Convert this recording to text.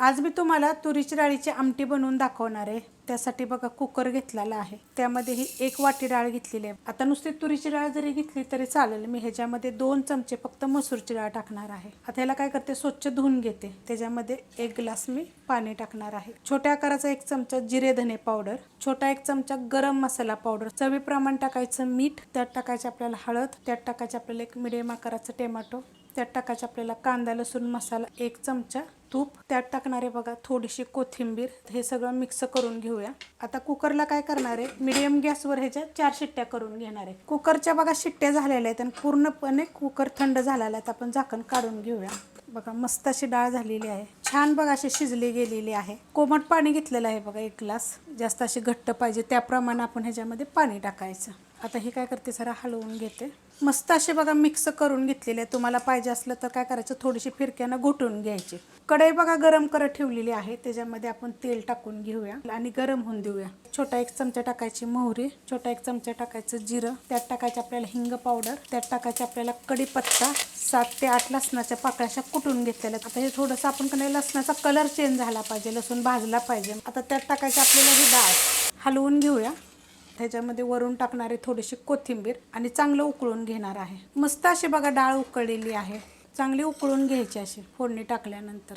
आज मी तुम्हाला तुरीची डाळीची आमटी बनवून दाखवणार आहे। त्यासाठी बघा कुकर घेतलेला आहे, त्यामध्ये ही 1 वाटी डाळ घेतलेली आहे। आता नुसती तुरीची डाळ जरी घेतली तरी चालेल। मी ह्याच्यामध्ये 2 चमचे फक्त मसूरची डाळ टाकणार आहे। आता ह्याला काय करते, स्वच्छ धुवून घेते। त्याच्यामध्ये 1 ग्लास मी पाणी टाकणार आहे। छोट्या आकाराचा 1 चमचा जिरे धने पावडर, छोटा 1 चमचा गरम मसाला पावडर, चवीप्रमाणे टाकायचं मीठ, त्यात टाकायचं आपल्याला हळद, त्यात टाकायचं आपल्याला 1 मीडियम आकाराचा टोमॅटो, त्यात टाकायचं आपल्याला कांदा लसूण मसाला 1 चमचा, तूप, त्यात टाकणार आहे बघा थोडीशी कोथिंबीर। हे सगळं मिक्स करून घेऊया। आता कुकरला काय करणार आहे, मीडियम गॅसवर ह्याच्या 4 शिट्ट्या करून घेणार आहे। कुकरच्या बघा शिट्ट्या झालेल्या आहेत आणि पूर्णपणे कुकर थंड झालेला आहे। आपण झाकण काढून घेऊया। बघा मस्त अशी डाळ झालेली आहे, छान बघा अशी शिजली गेलेली आहे। कोमट पाणी घेतलेलं आहे बघा 1 ग्लास, जास्त अशी घट्ट पाहिजे त्याप्रमाणे आपण ह्याच्यामध्ये पाणी टाकायचं। आता हे काय करते, जरा हलवून घेते। मस्त असे बघा मिक्स करून घेतलेले। तुम्हाला पाहिजे असलं तर काय करायचं, थोडीशी फिरक्यानं घोटून घ्यायची। कढई बघा गरम करत ठेवलेली आहे, त्याच्यामध्ये आपण तेल टाकून घेऊया आणि गरम होऊन देऊया। छोटा 1 चमचा टाकायची मोहरी, छोटा 1 चमचा टाकायचं जिरं, त्यात टाकायचं आपल्याला हिंग पावडर, त्यात टाकायचं आपल्याला कढीपत्ता, 7 ते 8 लसणाच्या पाकळ्या कुटून घेतलेल्या। आता हे थोडंसं आपण कडे लसणाचा कलर चेंज झाला पाहिजे, लसूण भाजला पाहिजे। आता त्यात टाकायचं आपल्याला ही डाळ, हलवून घेऊया। त्याच्यामध्ये वरून टाकणार आहे थोडीशी कोथिंबीर आणि चांगलं उकळून घेणार आहे। मस्त अशी बघा डाळ उकळलेली आहे, चांगली उकळून घ्यायची अशी फोडणी टाकल्यानंतर।